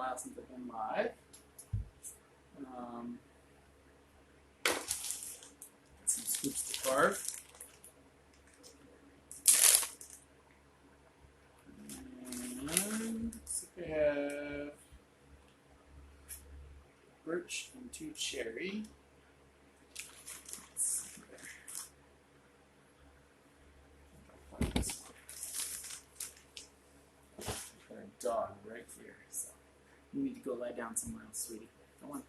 while since I've been live. Some scoops to carve. And looks like I have birch and 2 cherry. Let's see there. I'll find this one. Got a dog right here, so you need to go lie down somewhere else, sweetie. Go on.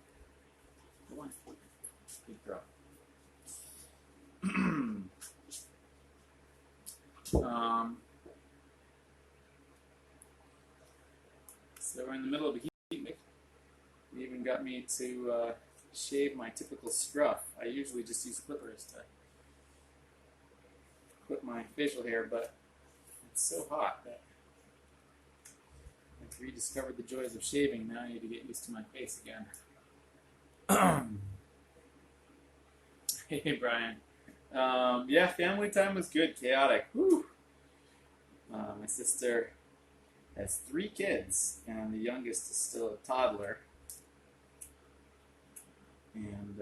Go on. Good girl. So we're in the middle of a heat wave. They even got me to shave my typical scruff. I usually just use clippers to clip my facial hair, but it's so hot that I've rediscovered the joys of shaving. Now I need to get used to my face again. Hey, Brian. Yeah, family time was good. Chaotic. Whew. My sister has 3 kids, and the youngest is still a toddler. And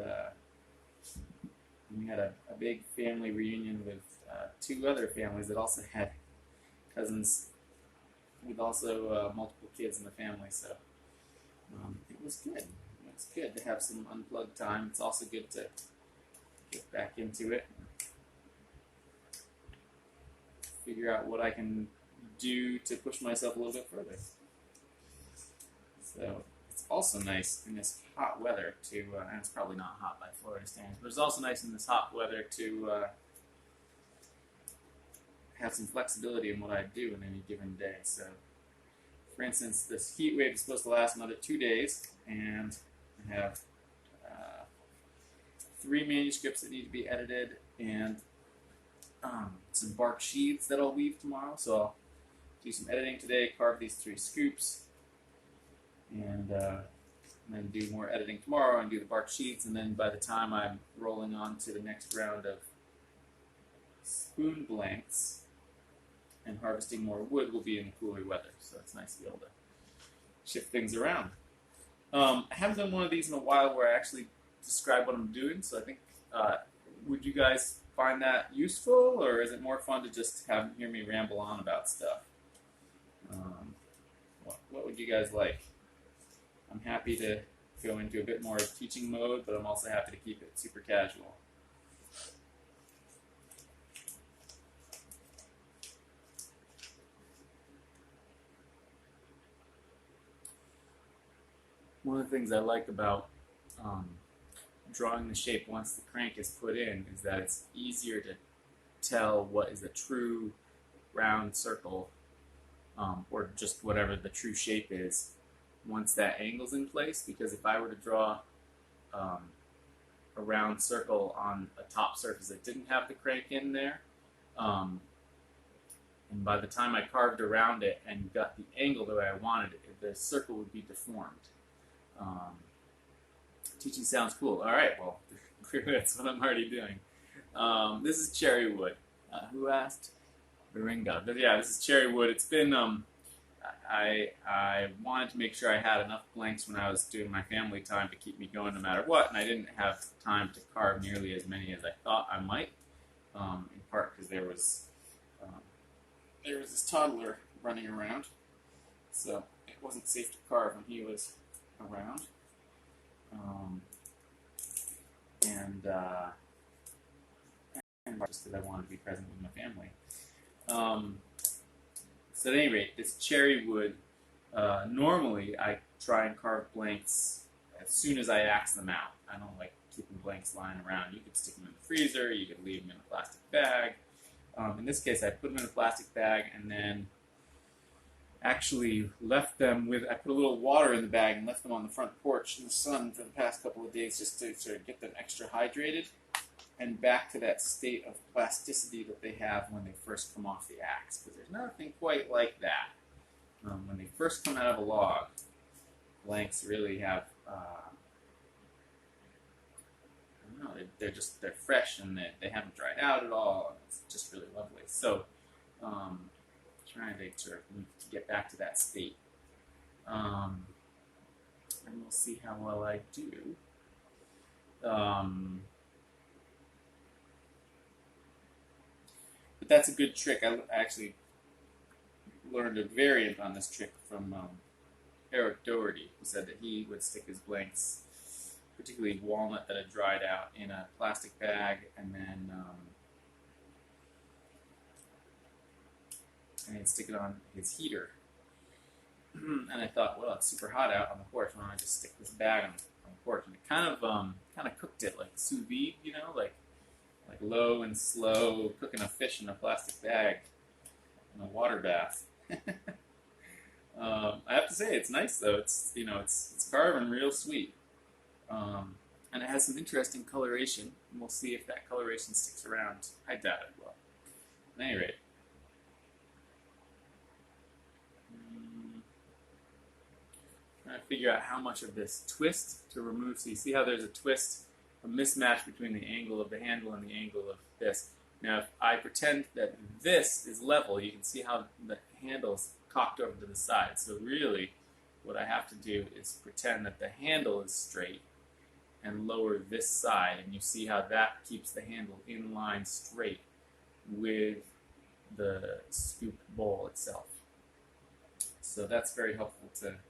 we had a big family reunion with 2 other families that also had cousins with also multiple kids in the family. So it was good. It was good to have some unplugged time. It's also good to get back into it. Figure out what I can do to push myself a little bit further. So it's also nice in this hot weather to, and it's probably not hot by Florida standards, but it's also nice in this hot weather to have some flexibility in what I do in any given day. So, for instance, this heat wave is supposed to last another 2 days, and I have 3 manuscripts that need to be edited, and some bark sheaths that I'll weave tomorrow. So I'll do some editing today, carve these 3 scoops, and then do more editing tomorrow and do the bark sheaths. And then by the time I'm rolling on to the next round of spoon blanks and harvesting more wood, we'll be in cooler weather. So it's nice to be able to shift things around. I haven't done one of these in a while where I actually describe what I'm doing. So I think, would you guys find that useful, or is it more fun to just hear me ramble on about stuff? What would you guys like? I'm happy to go into a bit more teaching mode, but I'm also happy to keep it super casual. One of the things I like about drawing the shape once the crank is put in is that it's easier to tell what is a true round circle, or just whatever the true shape is once that angle's in place. Because if I were to draw a round circle on a top surface that didn't have the crank in there, and by the time I carved around it and got the angle the way I wanted it, the circle would be deformed. Teaching sounds cool. All right, well, that's what I'm already doing. This is cherry wood. Who asked? Baringa. But yeah, this is cherry wood. It's been, I wanted to make sure I had enough blanks when I was doing my family time to keep me going no matter what, and I didn't have time to carve nearly as many as I thought I might, in part because there was this toddler running around, so it wasn't safe to carve when he was around. And just because I wanted to be present with my family. So at any rate, this cherry wood, normally I try and carve blanks as soon as I axe them out. I don't like keeping blanks lying around. You could stick them in the freezer, you could leave them in a plastic bag. In this case, I put them in a plastic bag and then actually left them with, I put a little water in the bag and left them on the front porch in the sun for the past couple of days just to sort of get them extra hydrated and back to that state of plasticity that they have when they first come off the axe. Because there's nothing quite like that. When they first come out of a log, blanks really have, I don't know, they're fresh and they haven't dried out at all. It's just really lovely. So, trying to sort of get back to that state. and we'll see how well I do. But that's a good trick. I actually learned a variant on this trick from Eric Doherty, who said that he would stick his blanks, particularly walnut that had dried out, in a plastic bag, and then he'd stick it on his heater. And I thought, well, it's super hot out on the porch. Why don't I just stick this bag on the porch? And it kind of cooked it like sous vide, like low and slow cooking a fish in a plastic bag in a water bath. I have to say, it's nice though. It's it's carving real sweet, and it has some interesting coloration. And we'll see if that coloration sticks around. I doubt it will. At any rate. Trying to figure out how much of this twist to remove. So you see how there's a twist, a mismatch between the angle of the handle and the angle of this. Now, if I pretend that this is level, you can see how the handle's cocked over to the side. So really, what I have to do is pretend that the handle is straight and lower this side. And you see how that keeps the handle in line straight with the scoop bowl itself. So that's very helpful to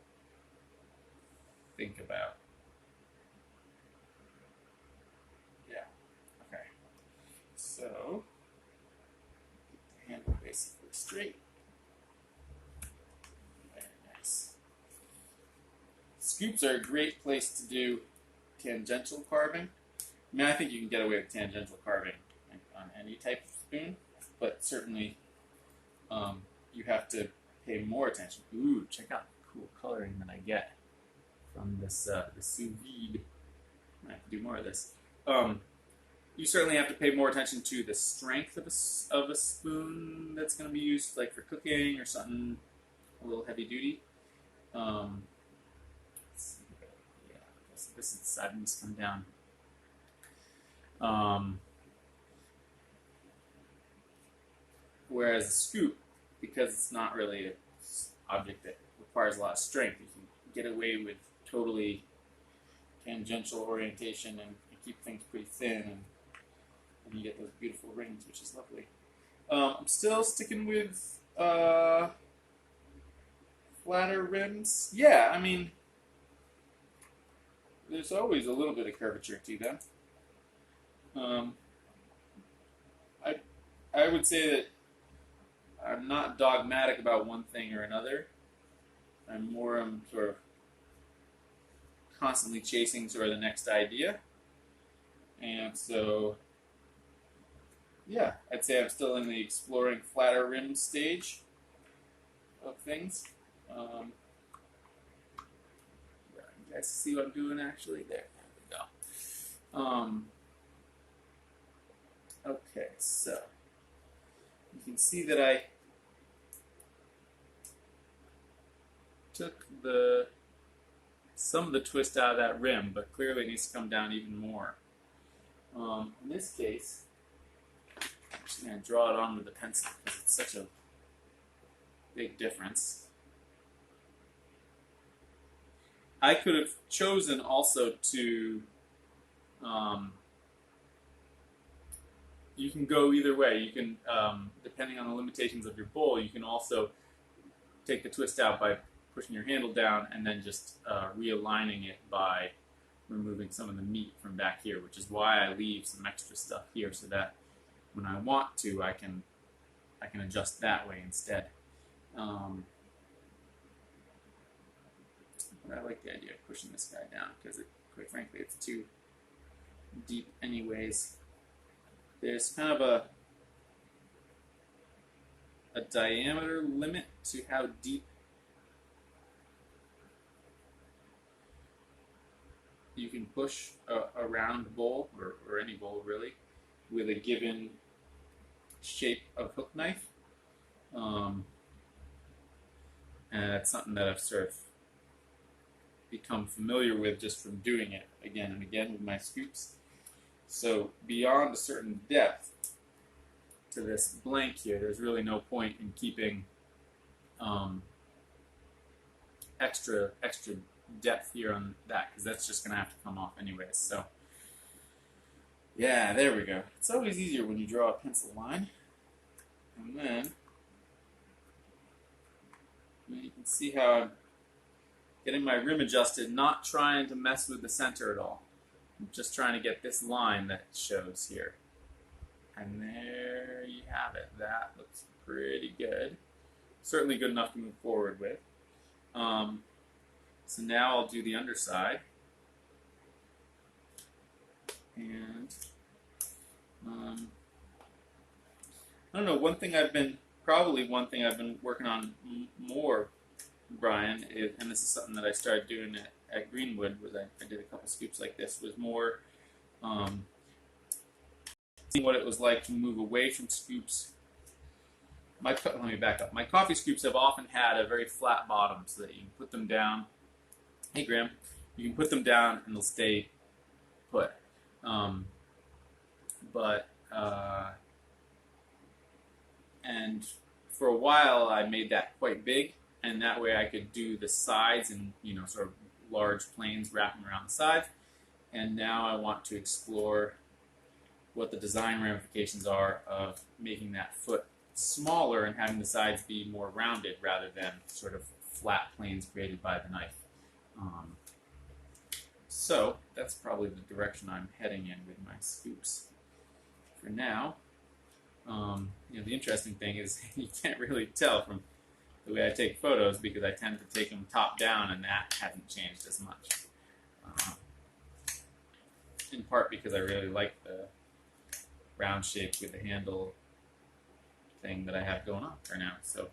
think about. Yeah. Okay. So the handle basically straight. Very nice. Scoops are a great place to do tangential carving. I mean, I think you can get away with tangential carving on any type of spoon, but certainly you have to pay more attention. Ooh, check out the cool coloring that I get from this the sous vide. I have to do more of this. You certainly have to pay more attention to the strength of a spoon that's going to be used, like for cooking or something a little heavy duty. Let's see. Yeah, this side needs to come down. Whereas a scoop, because it's not really an object that requires a lot of strength, you can get away with totally tangential orientation and keep things pretty thin, and you get those beautiful rings, which is lovely. I'm still sticking with flatter rims. Yeah, I mean, there's always a little bit of curvature to them. I would say that I'm not dogmatic about one thing or another. I'm sort of constantly chasing sort of the next idea. And so, yeah, I'd say I'm still in the exploring flatter rim stage of things. You guys see what I'm doing actually? There we go. Okay, so you can see that I took some of the twist out of that rim, but clearly it needs to come down even more. In this case, I'm just going to draw it on with the pencil because it's such a big difference. I could have chosen also to, you can go either way. You can, depending on the limitations of your bowl, you can also take the twist out by pushing your handle down and then just realigning it by removing some of the meat from back here, which is why I leave some extra stuff here so that when I want to, I can adjust that way instead. But I like the idea of pushing this guy down because, quite frankly, it's too deep anyways. There's kind of a diameter limit to how deep you can push a round bowl, or any bowl really, with a given shape of hook knife. And it's something that I've sort of become familiar with just from doing it again and again with my scoops. So beyond a certain depth to this blank here, there's really no point in keeping extra depth here on that because that's just going to have to come off anyways. So yeah, there we go. It's always easier when you draw a pencil line. And then you can see how I'm getting my rim adjusted, not trying to mess with the center at all. I'm just trying to get this line that shows here. And there you have it. That looks pretty good. Certainly good enough to move forward with. So now I'll do the underside. And I don't know, one thing I've been working on more, Brian, and this is something that I started doing at Greenwood, was I did a couple scoops like this, was more seeing what it was like to move away from scoops. Let me back up. My coffee scoops have often had a very flat bottom so that you can put them down. Hey, Graham. You can put them down and they'll stay put. And for a while I made that quite big, and that way I could do the sides and, sort of large planes wrapping around the sides. And now I want to explore what the design ramifications are of making that foot smaller and having the sides be more rounded rather than sort of flat planes created by the knife. So that's probably the direction I'm heading in with my scoops for now. The interesting thing is you can't really tell from the way I take photos because I tend to take them top down, and that hasn't changed as much. In part because I really like the round shape with the handle thing that I have going on for now. So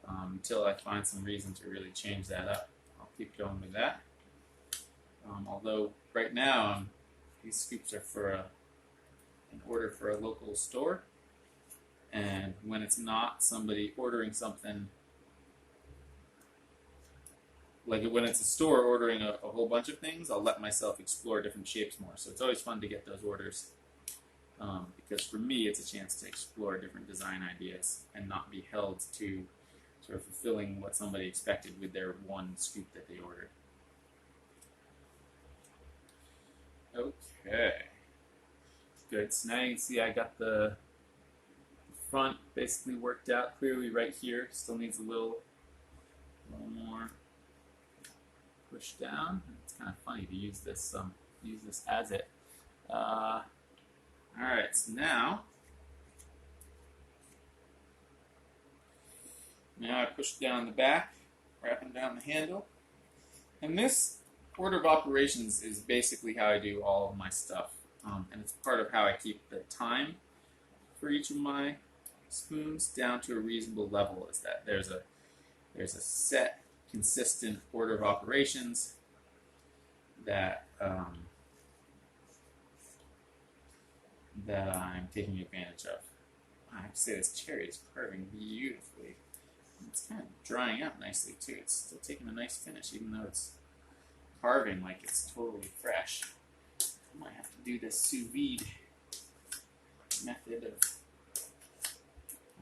until I find some reason to really change that up, I'll keep going with that. Although right now these scoops are for an order for a local store, and when it's not somebody ordering something, like when it's a store ordering a whole bunch of things, I'll let myself explore different shapes more. So it's always fun to get those orders, because for me it's a chance to explore different design ideas and not be held to sort of fulfilling what somebody expected with their one scoop that they ordered. Okay, good. So now you can see I got the front basically worked out clearly right here. Still needs a little more push down. It's kind of funny to use this as it. All right, so now I push down the back, wrapping down the handle, and this order of operations is basically how I do all of my stuff, and it's part of how I keep the time for each of my spoons down to a reasonable level. Is that there's a set, consistent order of operations that I'm taking advantage of. I have to say this cherry is carving beautifully. It's kind of drying out nicely too. It's still taking a nice finish, even though it's carving like it's totally fresh. I might have to do this sous vide method of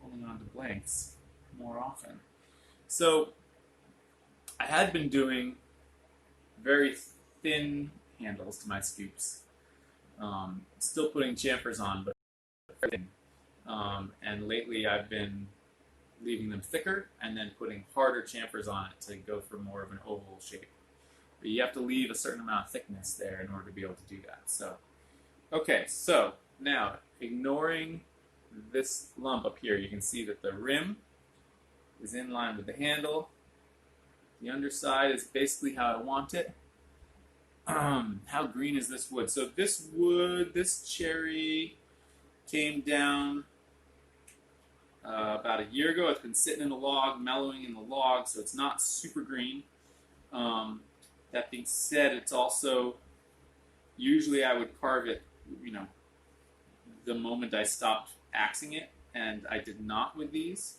holding on to blanks more often. So I had been doing very thin handles to my scoops, still putting chamfers on, but thin. And lately I've been leaving them thicker and then putting harder chamfers on it to go for more of an oval shape. But you have to leave a certain amount of thickness there in order to be able to do that. So, okay, so now ignoring this lump up here, you can see that the rim is in line with the handle. The underside is basically how I want it. How green is this wood? So this cherry came down about a year ago. It's been sitting in the log, mellowing in the log, so it's not super green. That being said, it's also, usually I would carve it, the moment I stopped axing it, and I did not with these.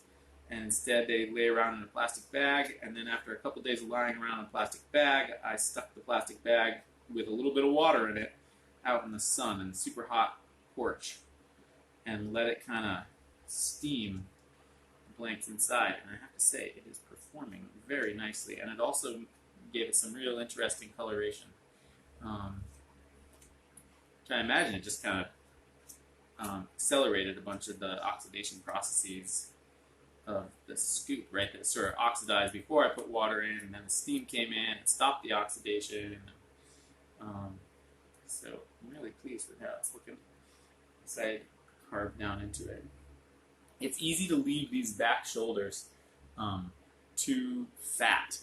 And instead they lay around in a plastic bag, and then after a couple days of lying around in a plastic bag, I stuck the plastic bag with a little bit of water in it out in the sun in a super hot porch and let it kind of steam the blanks inside. And I have to say, it is performing very nicely, and it also gave it some real interesting coloration. I imagine it just kind of accelerated a bunch of the oxidation processes of the scoop, right? That sort of oxidized before I put water in, and then the steam came in and stopped the oxidation. So I'm really pleased with how it's looking as I carved down into it. It's easy to leave these back shoulders too fat.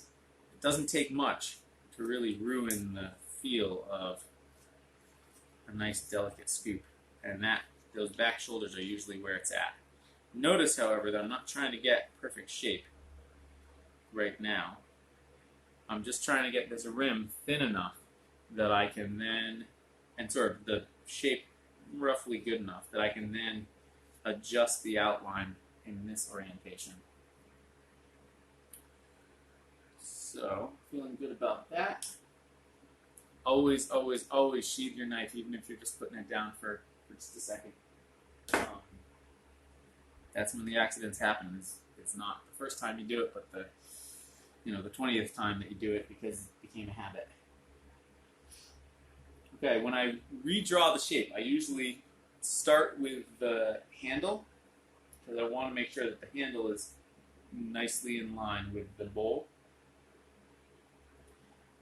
It doesn't take much to really ruin the feel of a nice delicate scoop, and those back shoulders are usually where it's at. Notice, however, that I'm not trying to get perfect shape right now. I'm just trying to get this rim thin enough that I can then, and sort of the shape roughly good enough that I can then adjust the outline in this orientation. So, feeling good about that. Always, always, always sheathe your knife, even if you're just putting it down for just a second. That's when the accidents happen. It's not the first time you do it, but the 20th time that you do it because it became a habit. Okay, when I redraw the shape, I usually start with the handle because I want to make sure that the handle is nicely in line with the bowl.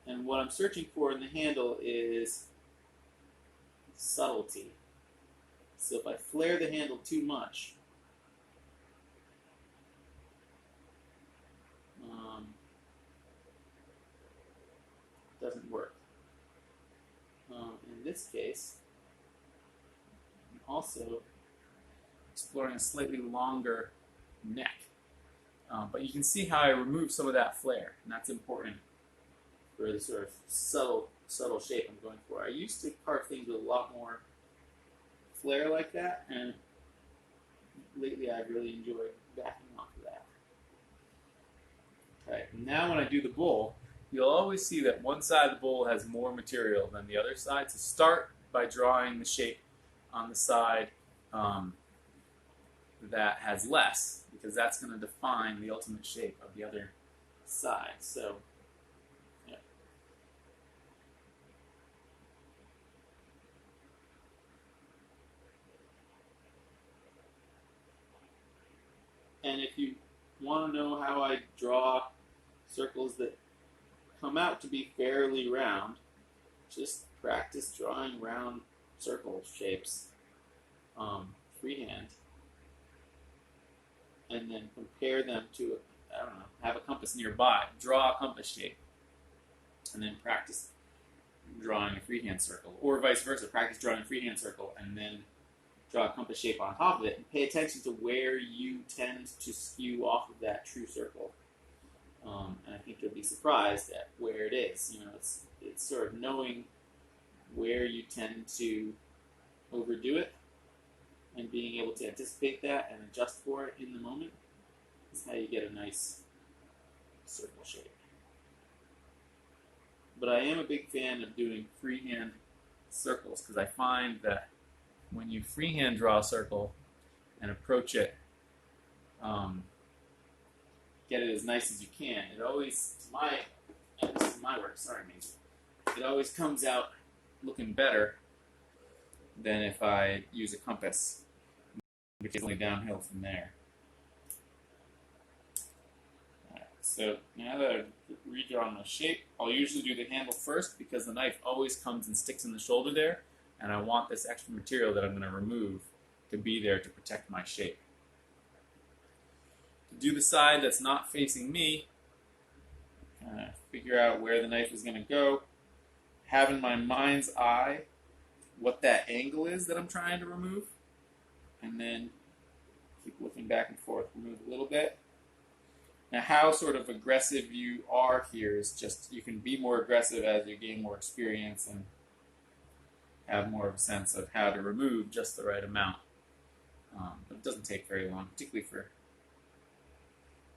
And what I'm searching for in the handle is subtlety. So if I flare the handle too much, it doesn't work. In this case, I'm also exploring a slightly longer neck. But you can see how I remove some of that flare, and that's important for the sort of subtle shape I'm going for. I used to carve things with a lot more flare like that, and lately I've really enjoyed backing off of that. Okay, now when I do the bowl, you'll always see that one side of the bowl has more material than the other side. So start by drawing the shape on the side that has less, because that's going to define the ultimate shape of the other side. So, yeah. And if you want to know how I draw circles that come out to be fairly round, just practice drawing round circle shapes freehand, and then compare them to, have a compass nearby, draw a compass shape, and then practice drawing a freehand circle, or vice versa, practice drawing a freehand circle and then draw a compass shape on top of it, and pay attention to where you tend to skew off of that true circle. And I think you'll be surprised at where it is. It's sort of knowing where you tend to overdo it and being able to anticipate that and adjust for it in the moment is how you get a nice circle shape. But I am a big fan of doing freehand circles because I find that when you freehand draw a circle and approach it, get it as nice as you can, it always, this is my work, sorry, Maisie, it always comes out looking better than if I use a compass, which is only downhill from there. Right, so now that I've redrawn my shape, I'll usually do the handle first because the knife always comes and sticks in the shoulder there, and I want this extra material that I'm going to remove to be there to protect my shape. To do the side that's not facing me, figure out where the knife is going to go, have in my mind's eye what that angle is that I'm trying to remove, and then keep looking back and forth, remove a little bit. Now, how sort of aggressive you are here is just, you can be more aggressive as you gain more experience and have more of a sense of how to remove just the right amount. But it doesn't take very long, particularly for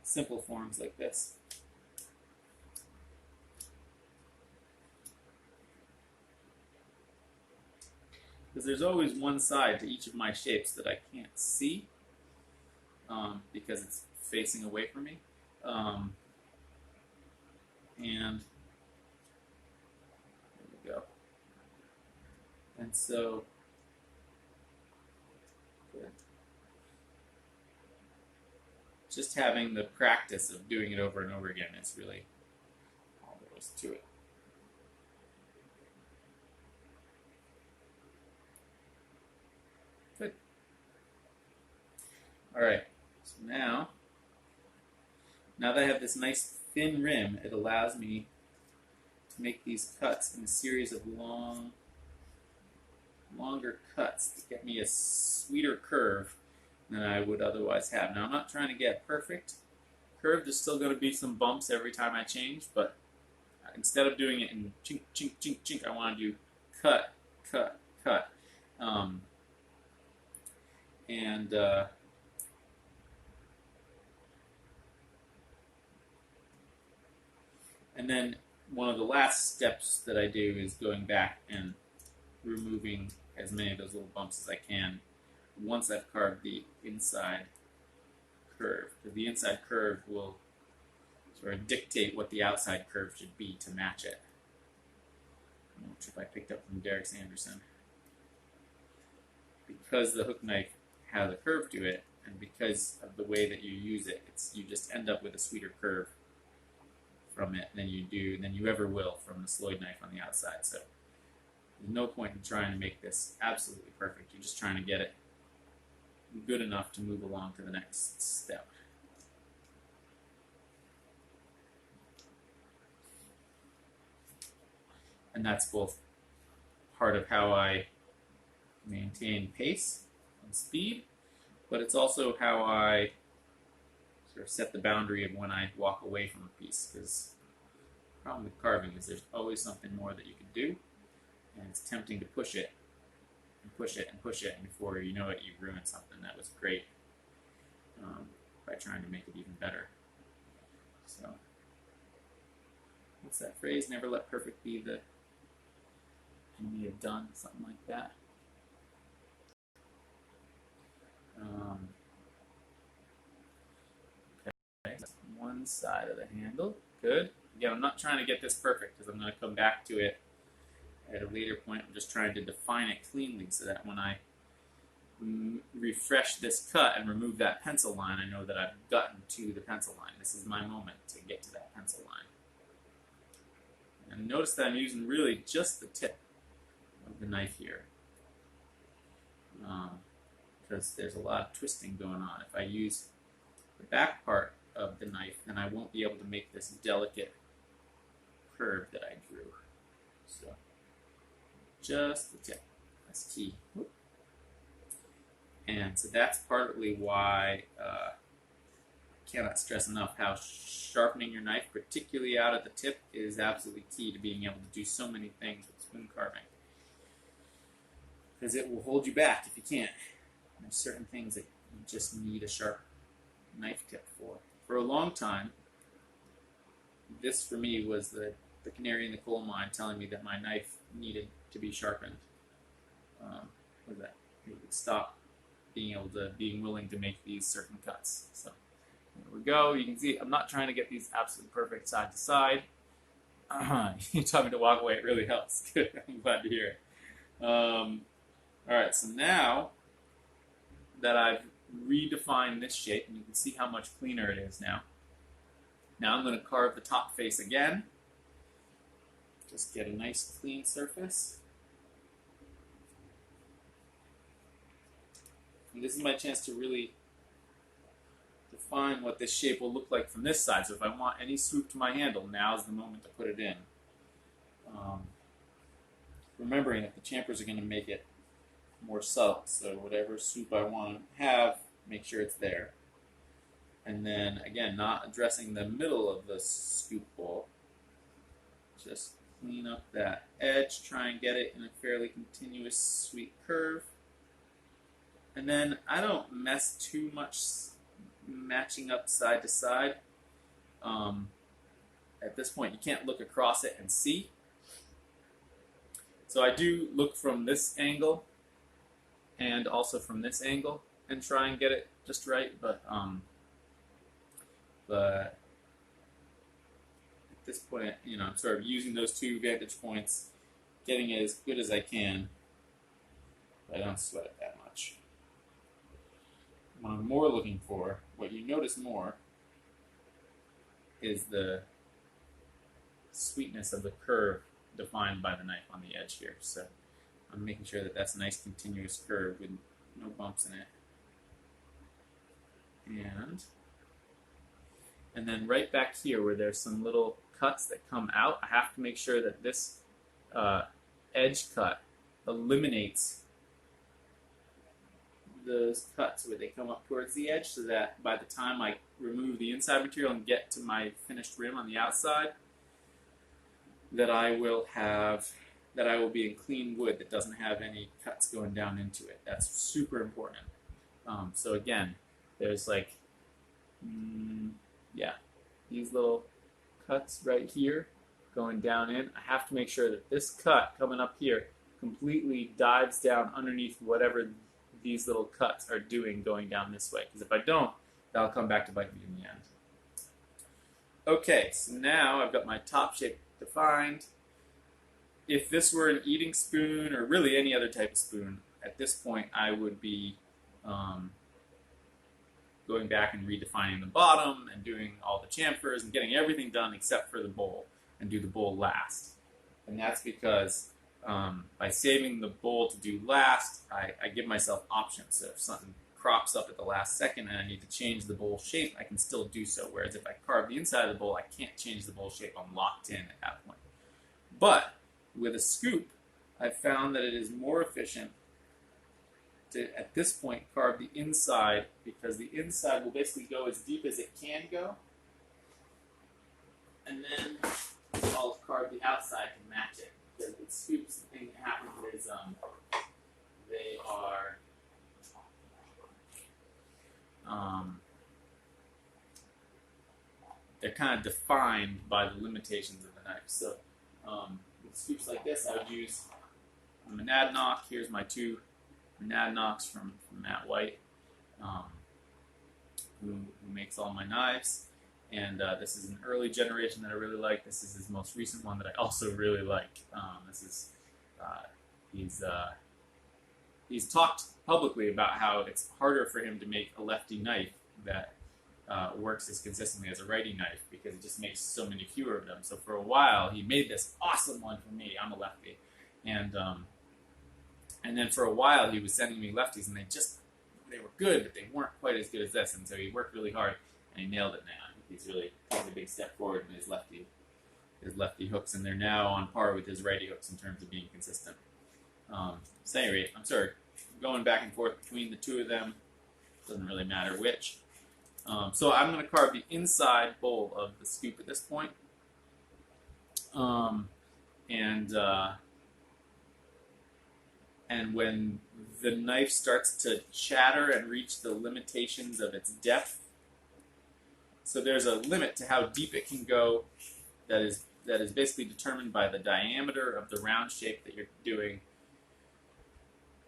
simple forms like this. Because there's always one side to each of my shapes that I can't see because it's facing away from me. And And so, just having the practice of doing it over and over again is really all there is to it. Good. All right. So now that I have this nice thin rim, it allows me to make these cuts in a series of longer cuts to get me a sweeter curve than I would otherwise have. Now, I'm not trying to get perfect curve. There's still going to be some bumps every time I change, but instead of doing it in chink, chink, chink, chink, I want to do cut, cut, cut. And then one of the last steps that I do is going back and removing as many of those little bumps as I can once I've carved the inside curve. Because the inside curve will sort of dictate what the outside curve should be to match it. Which I picked up from Derek Sanderson. Because the hook knife has a curve to it, and because of the way that you use it, you just end up with a sweeter curve from it than you ever will from the Sloyd knife on the outside. So there's no point in trying to make this absolutely perfect. You're just trying to get it good enough to move along to the next step. And that's both part of how I maintain pace and speed, but it's also how I sort of set the boundary of when I walk away from a piece, because the problem with carving is there's always something more that you can do, and it's tempting to push it and push it and push it, and before you know it, you've ruined something that was great by trying to make it even better. So, what's that phrase? Never let perfect be the enemy of done, something like that. Okay, one side of the handle. Good. Again, I'm not trying to get this perfect because I'm going to come back to it at a later point. I'm just trying to define it cleanly so that when I refresh this cut and remove that pencil line, I know that I've gotten to the pencil line. This is my moment to get to that pencil line. And notice that I'm using really just the tip of the knife here, because there's a lot of twisting going on. If I use the back part of the knife, then I won't be able to make this delicate curve that I drew. So just the tip. That's key. Whoop. And so that's partly why I cannot stress enough how sharpening your knife, particularly out at the tip, is absolutely key to being able to do so many things with spoon carving. Because it will hold you back if you can't. There's certain things that you just need a sharp knife tip for. For a long time, this for me was the canary in the coal mine telling me that my knife needed to be sharpened. That it would stop being willing to make these certain cuts. So there we go. You can see I'm not trying to get these absolutely perfect side to side. You taught me to walk away. It really helps. Good. I'm glad to hear it. All right. So now that I've redefined this shape, and you can see how much cleaner it is now. Now I'm going to carve the top face again. Just get a nice clean surface. And this is my chance to really define what this shape will look like from this side. So if I want any swoop to my handle, now's the moment to put it in. Remembering that the chamfers are going to make it more subtle. So whatever swoop I want to have, make sure it's there. And then, again, not addressing the middle of the scoop bowl. Just clean up that edge, try and get it in a fairly continuous, sweet curve. And then I don't mess too much matching up side to side. At this point, you can't look across it and see. So I do look from this angle and also from this angle and try and get it just right. But at this point, I'm sort of using those two vantage points, getting it as good as I can but I don't sweat it that much. What I'm more looking for, what you notice more, is the sweetness of the curve defined by the knife on the edge here. So I'm making sure that that's a nice continuous curve with no bumps in it. And then right back here where there's some little cuts that come out, I have to make sure that this edge cut eliminates those cuts where they come up towards the edge, so that by the time I remove the inside material and get to my finished rim on the outside, that I will be in clean wood that doesn't have any cuts going down into it. That's super important. So again, there's like, these little cuts right here going down in. I have to make sure that this cut coming up here completely dives down underneath whatever these little cuts are doing going down this way. Because if I don't, that'll come back to bite me in the end. Okay, so now I've got my top shape defined. If this were an eating spoon, or really any other type of spoon, at this point I would be going back and redefining the bottom and doing all the chamfers and getting everything done except for the bowl, and do the bowl last. And that's because by saving the bowl to do last, I give myself options. So if something crops up at the last second and I need to change the bowl shape, I can still do so. Whereas if I carve the inside of the bowl, I can't change the bowl shape. I'm locked in at that point. But with a scoop, I've found that it is more efficient to, at this point, carve the inside, because the inside will basically go as deep as it can go. And then I'll carve the outside to match it. Because with scoops, the thing that happens is they are they're kind of defined by the limitations of the knife. So with scoops like this, I would use a Monadnock. Here's my two Monadnocks from Matt White, who makes all my knives. And this is an early generation that I really like. This is his most recent one that I also really like. He's talked publicly about how it's harder for him to make a lefty knife that works as consistently as a righty knife, because it just makes so many fewer of them. So for a while, he made this awesome one for me. I'm a lefty, and then for a while he was sending me lefties, and they were good, but they weren't quite as good as this. And so he worked really hard, and he nailed it now. He's really taken a big step forward in his lefty hooks, and they're now on par with his righty hooks in terms of being consistent. So anyway, I'm sorry, going back and forth between the two of them, doesn't really matter which. So I'm going to carve the inside bowl of the scoop at this point. And when the knife starts to chatter and reach the limitations of its depth, so there's a limit to how deep it can go that is basically determined by the diameter of the round shape that you're doing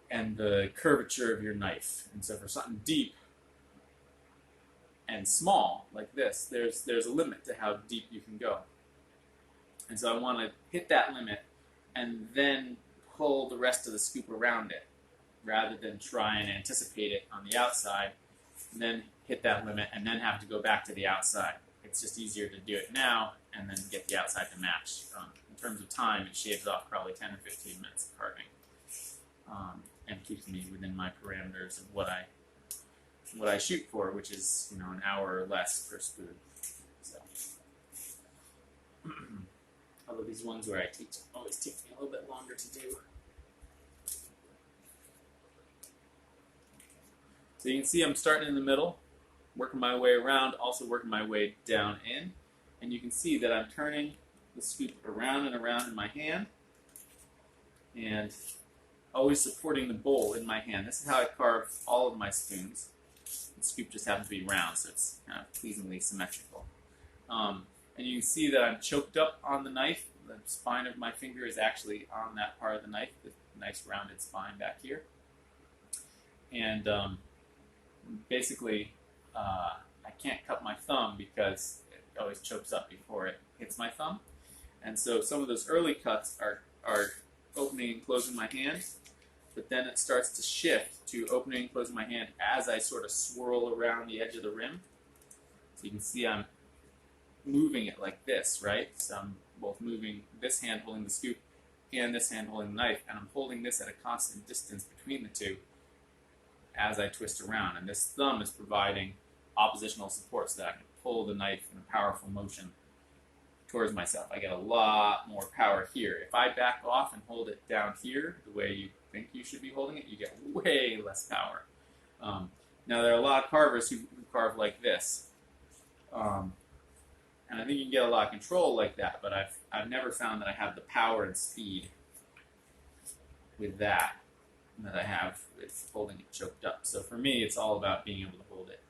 and the curvature of your knife. And so for something deep and small like this, there's a limit to how deep you can go. And so I want to hit that limit and then pull the rest of the scoop around it, rather than try and anticipate it on the outside, and then hit that limit and then have to go back to the outside. It's just easier to do it now and then get the outside to match. In terms of time, it shaves off probably 10 or 15 minutes of carving, and keeps me within my parameters of what I shoot for, which is an hour or less per spoon. So, although these ones where I teach always take me a little bit longer to do. So you can see I'm starting in the middle, working my way around, also working my way down in. And you can see that I'm turning the scoop around and around in my hand, and always supporting the bowl in my hand. This is how I carve all of my spoons. The scoop just happens to be round, so it's kind of pleasingly symmetrical. And you can see that I'm choked up on the knife. The spine of my finger is actually on that part of the knife, the nice rounded spine back here. And basically, I can't cut my thumb because it always chokes up before it hits my thumb. And so some of those early cuts are opening and closing my hand. but then it starts to shift to opening and closing my hand as I sort of swirl around the edge of the rim. So you can see I'm moving it like this, right? So I'm both moving this hand holding the scoop and this hand holding the knife, and I'm holding this at a constant distance between the two as I twist around. And this thumb is providing oppositional support so that I can pull the knife in a powerful motion towards myself. I get a lot more power here. If I back off and hold it down here the way you think you should be holding it, you get way less power. Now, there are a lot of carvers who carve like this. And I think you can get a lot of control like that, but I've never found that I have the power and speed with that I have with holding it choked up. So for me, it's all about being able to hold it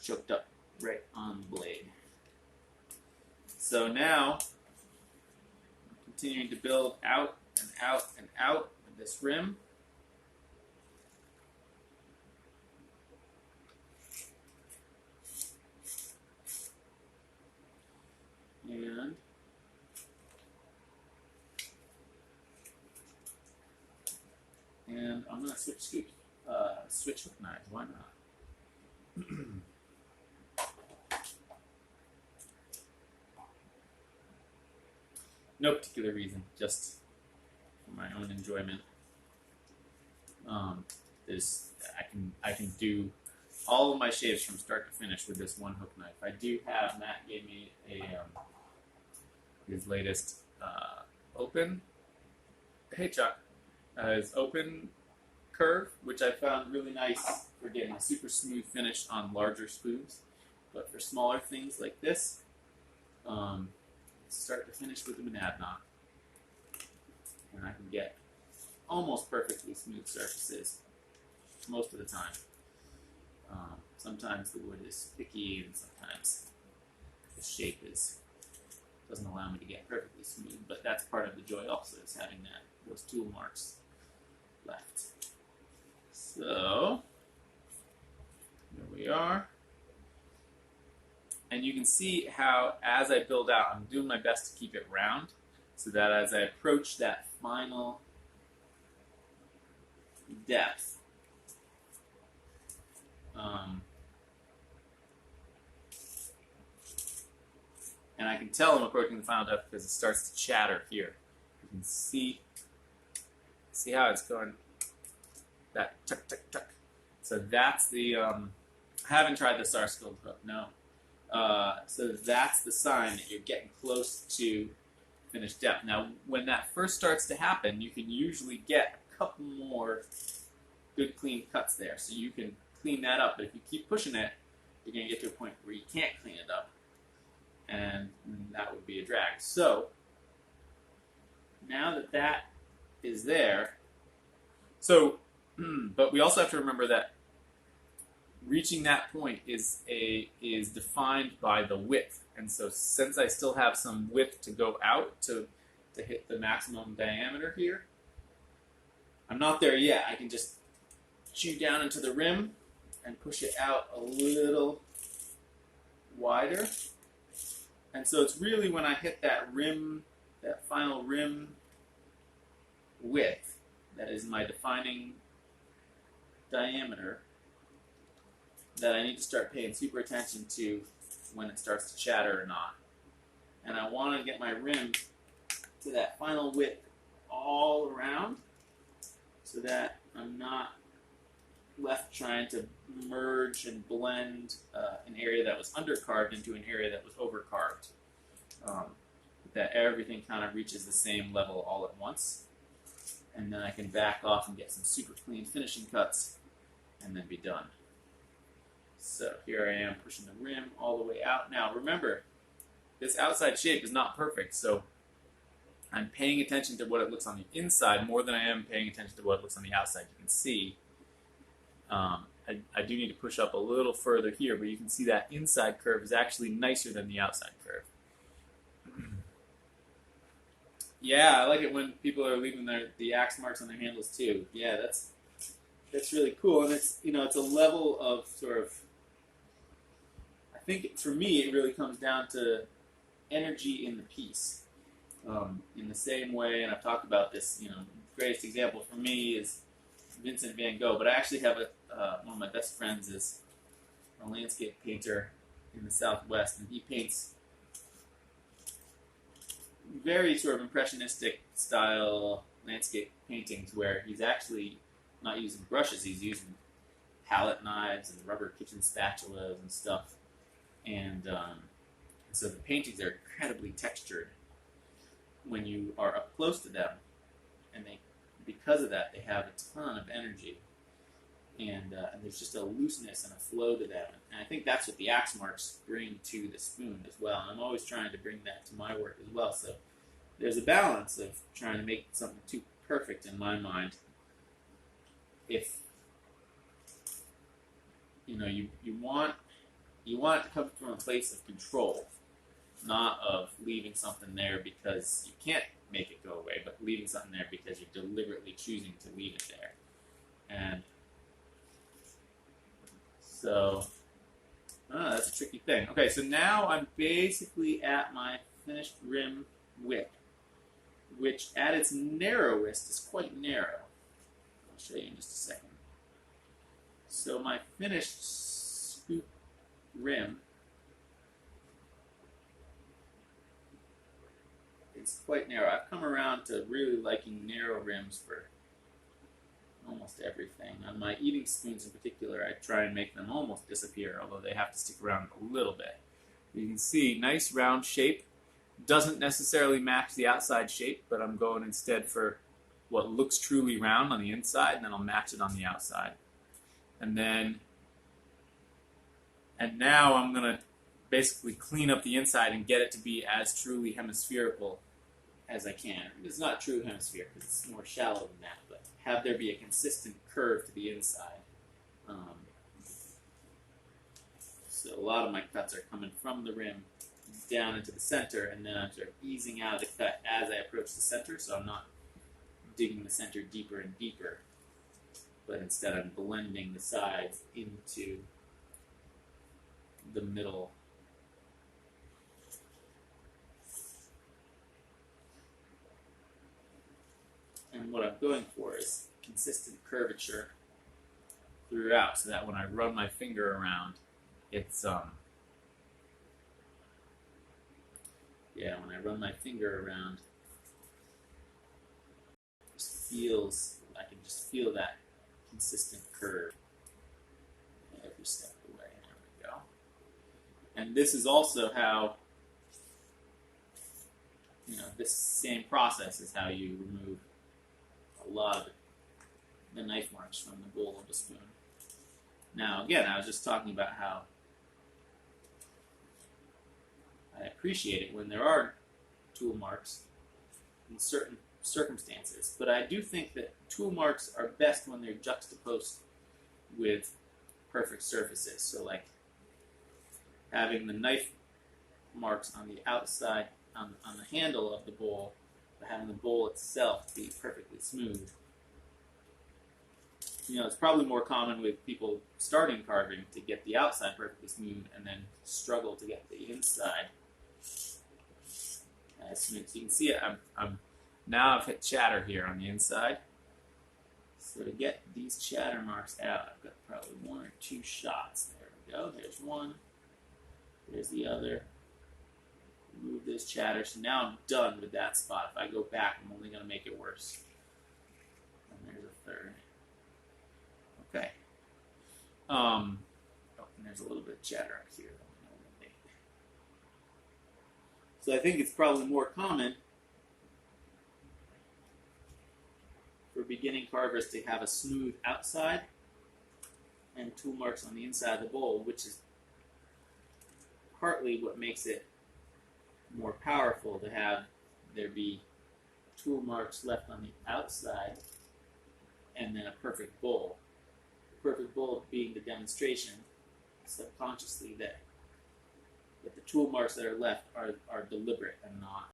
choked up right on the blade. So now, I'm continuing to build out and out and out with this rim. And I'm going to switch hook knives. Why not? No particular reason, just for my own enjoyment. I can do all of my shapes from start to finish with this one hook knife. I do have, Matt gave me his latest open. Hey Chuck, his open curve, which I found really nice for getting a super smooth finish on larger spoons. But for smaller things like this, start to finish with the monadnock, and I can get almost perfectly smooth surfaces most of the time. Sometimes the wood is picky, and sometimes the shape doesn't allow me to get perfectly smooth. But that's part of the joy also, is having those tool marks left. So here we are. And you can see how, as I build out, I'm doing my best to keep it round, so that as I approach that final depth, and I can tell I'm approaching the final depth because it starts to chatter here. You can see how it's going, that tuck, tuck, tuck. So that's the, I haven't tried the Sarsfield hook, no. So that's the sign that you're getting close to finished depth. Now, when that first starts to happen, you can usually get a couple more good clean cuts there. So you can clean that up, but if you keep pushing it, you're going to get to a point where you can't clean it up, and that would be a drag. So now that is there, but we also have to remember that reaching that point is defined by the width, and so since I still have some width to go out to hit the maximum diameter here, I'm not there yet. I can just chew down into the rim and push it out a little wider, and so it's really when I hit that rim, that final rim width, that is my defining diameter, that I need to start paying super attention to when it starts to chatter or not. And I want to get my rim to that final width all around, so that I'm not left trying to merge and blend an area that was undercarved into an area that was overcarved. That everything kind of reaches the same level all at once. And then I can back off and get some super clean finishing cuts and then be done. So here I am pushing the rim all the way out. Now remember, this outside shape is not perfect, so I'm paying attention to what it looks on the inside more than I am paying attention to what it looks on the outside. You can see I do need to push up a little further here, but you can see that inside curve is actually nicer than the outside curve. Yeah, I like it when people are leaving the axe marks on their handles too. Yeah, that's really cool, and it's a level of sort of, I think for me it really comes down to energy in the piece. In the same way, and I've talked about this, greatest example for me is Vincent van Gogh, but I actually have one of my best friends is a landscape painter in the Southwest, and he paints very sort of impressionistic style landscape paintings where he's actually not using brushes, he's using palette knives and rubber kitchen spatulas and stuff. And so the paintings are incredibly textured when you are up close to them, and because of that, they have a ton of energy, and there's just a looseness and a flow to them. And I think that's what the axe marks bring to the spoon as well. And I'm always trying to bring that to my work as well. So there's a balance of trying to make something too perfect in my mind. If you want it to come from a place of control, not of leaving something there because you can't make it go away, but leaving something there because you're deliberately choosing to leave it there. And so, that's a tricky thing. Okay, so now I'm basically at my finished rim width, which at its narrowest is quite narrow. I'll show you in just a second. So my finished scoop rim is quite narrow. I've come around to really liking narrow rims for almost everything. On my eating spoons in particular, I try and make them almost disappear, although they have to stick around a little bit. You can see, nice round shape. Doesn't necessarily match the outside shape, but I'm going instead for what looks truly round on the inside, and then I'll match it on the outside. And now I'm going to basically clean up the inside and get it to be as truly hemispherical as I can. It's not true hemisphere because it's more shallow than that, but have there be a consistent curve to the inside. So a lot of my cuts are coming from the rim down into the center, and then I'm sort of easing out the cut as I approach the center, so I'm not digging the center deeper and deeper, but instead I'm blending the sides into the middle. And what I'm going for is consistent curvature throughout, so that when I run my finger around, it's when I run my finger around, I can just feel that consistent curve every step of the way. There we go. And this is also how, this same process is how you remove a lot of the knife marks from the bowl of a spoon. Now, again, I was just talking about how I appreciate it when there are tool marks in certain circumstances, but I do think that tool marks are best when they're juxtaposed with perfect surfaces. So like having the knife marks on the outside, on the handle of the bowl, but having the bowl itself be perfectly smooth. It's probably more common with people starting carving to get the outside perfectly smooth and then struggle to get the inside as smooth. So you can see it. Now I've hit chatter here on the inside. So to get these chatter marks out, I've got probably one or two shots. There we go. There's one. There's the other. Remove this chatter. So now I'm done with that spot. If I go back, I'm only going to make it worse. And there's a third. Okay. And there's a little bit of chatter up here. So I think it's probably more common for beginning carvers to have a smooth outside and tool marks on the inside of the bowl, which is partly what makes it more powerful to have there be tool marks left on the outside and then a perfect bowl. The perfect bowl being the demonstration subconsciously that the tool marks that are left are deliberate and not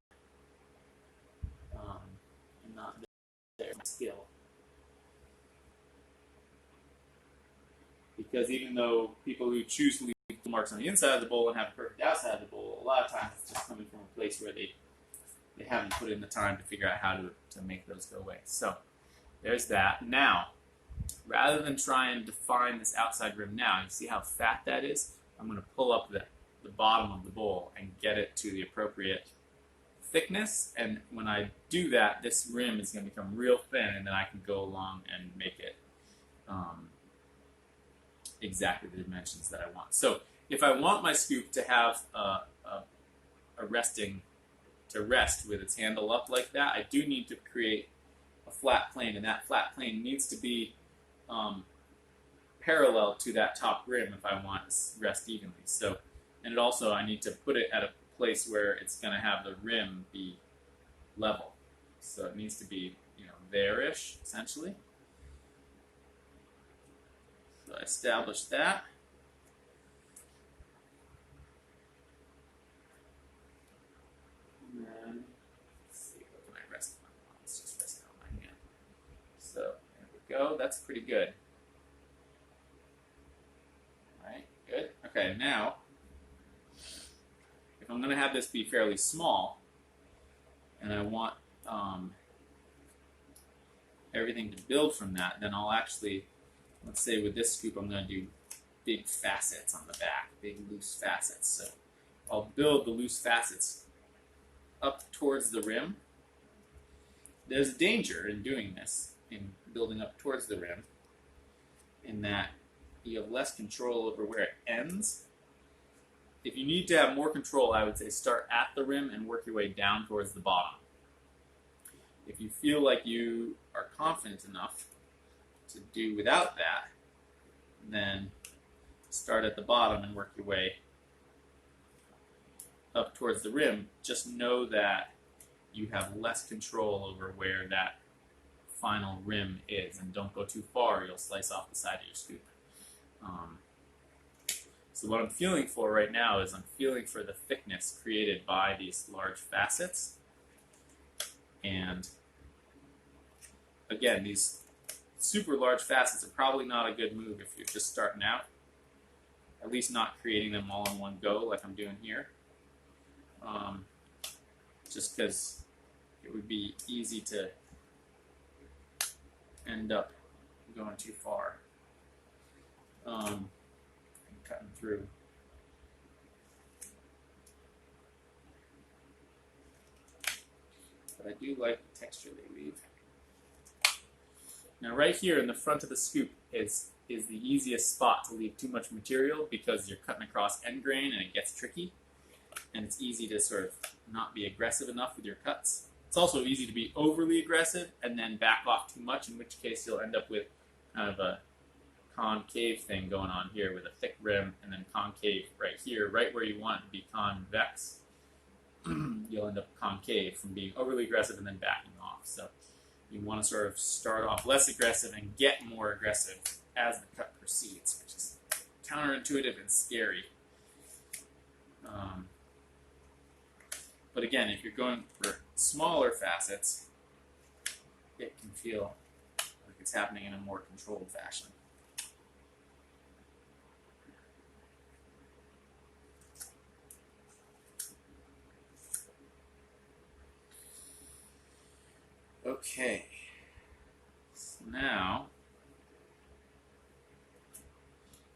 their skill. Because even though people who choose to leave tool marks on the inside of the bowl and have a perfect outside of the bowl, a lot of times it's just coming from a place where they haven't put in the time to figure out how to make those go away. So There's that. Now, rather than try and define this outside rim now, you see how fat that is? I'm going to pull up the bottom of the bowl and get it to the appropriate thickness. And when I do that, this rim is going to become real thin, and then I can go along and make it exactly the dimensions that I want. So if I want my scoop to have a rest with its handle up like that, I do need to create a flat plane, and that flat plane needs to be parallel to that top rim if I want to rest evenly. So, and it also, I need to put it at a place where it's going to have the rim be level. So it needs to be, there-ish, essentially. So I established that. And then, let's see, what can I rest on? Let's just rest it on my hand. So there we go. That's pretty good. All right, good. Okay, now, if I'm going to have this be fairly small, and I want everything to build from that, then I'll actually, let's say with this scoop, I'm going to do big facets on the back, big loose facets. So I'll build the loose facets up towards the rim. There's a danger in doing this, in building up towards the rim, in that you have less control over where it ends. If you need to have more control, I would say start at the rim and work your way down towards the bottom. If you feel like you are confident enough to do without that, then start at the bottom and work your way up towards the rim. Just know that you have less control over where that final rim is, and don't go too far, you'll slice off the side of your scoop. So what I'm feeling for right now is I'm feeling for the thickness created by these large facets. And again, these super large facets are probably not a good move if you're just starting out. At least not creating them all in one go like I'm doing here. Just because it would be easy to end up going too far. Cutting through. But I do like the texture they leave. Now right here in the front of the scoop is the easiest spot to leave too much material, because you're cutting across end grain and it gets tricky. And it's easy to sort of not be aggressive enough with your cuts. It's also easy to be overly aggressive and then back off too much, in which case you'll end up with kind of a concave thing going on here with a thick rim, and then concave right here, right where you want it to be convex. You'll end up concave from being overly aggressive and then backing off. So you want to sort of start off less aggressive and get more aggressive as the cut proceeds, which is counterintuitive and scary. But again, if you're going for smaller facets, it can feel like it's happening in a more controlled fashion. Okay, so now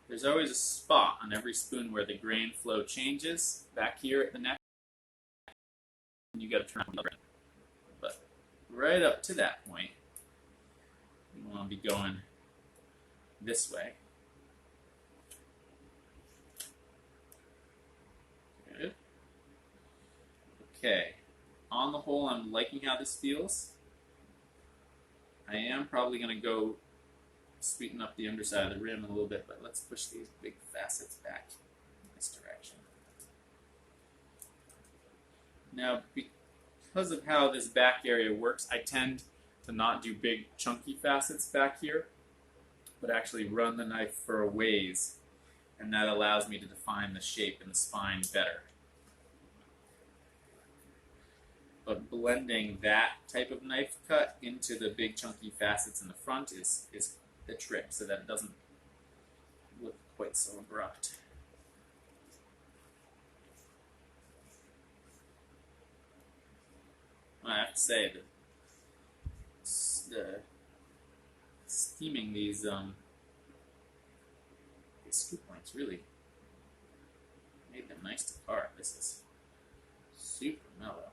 there's always a spot on every spoon where the grain flow changes, back here at the neck, and you got to turn it. But right up to that point, you want to be going this way. Good. Okay, on the whole, I'm liking how this feels. I am probably going to go sweeten up the underside of the rim a little bit, but let's push these big facets back in this direction. Now, because of how this back area works, I tend to not do big chunky facets back here, but actually run the knife for a ways, and that allows me to define the shape and the spine better. But blending that type of knife cut into the big chunky facets in the front is the trick, so that it doesn't look quite so abrupt. I have to say that the theming these scoop lengths really made them nice to carve. This is super mellow.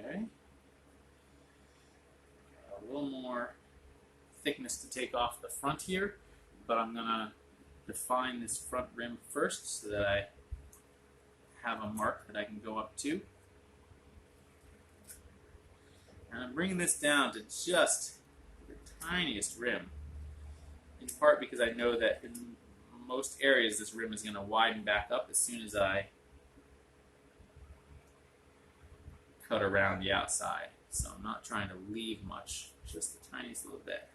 Okay. A little more thickness to take off the front here, but I'm gonna define this front rim first so that I have a mark that I can go up to. And I'm bringing this down to just the tiniest rim, in part because I know that in most areas this rim is going to widen back up as soon as I cut around the outside. So I'm not trying to leave much, just the tiniest little bit.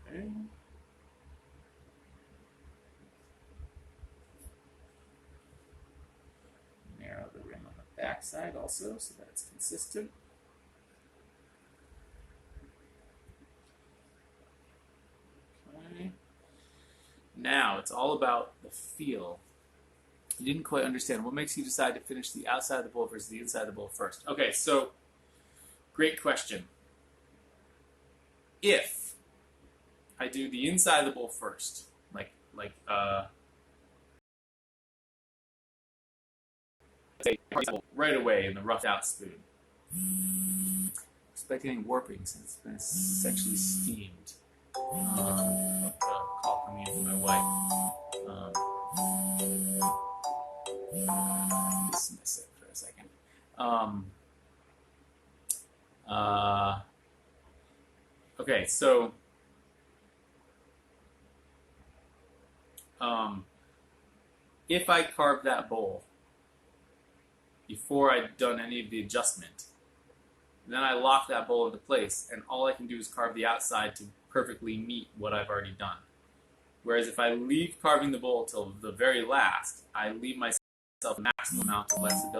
Okay. Narrow the rim on the back side also so that it's consistent. Okay. Now it's all about the feel. You didn't quite understand. What makes you decide to finish the outside of the bowl versus the inside of the bowl first? Okay, so great question. If I do the inside of the bowl first, say right away in the roughed out spoon. Expect any warping since it's been sexually steamed. Call coming in from my wife. Dismiss it for a second. Okay, so if I carve that bowl before I'd done any of the adjustment, then I lock that bowl into place, and all I can do is carve the outside to perfectly meet what I've already done. Whereas if I leave carving the bowl till the very last, I leave myself a maximum amount of flexibility.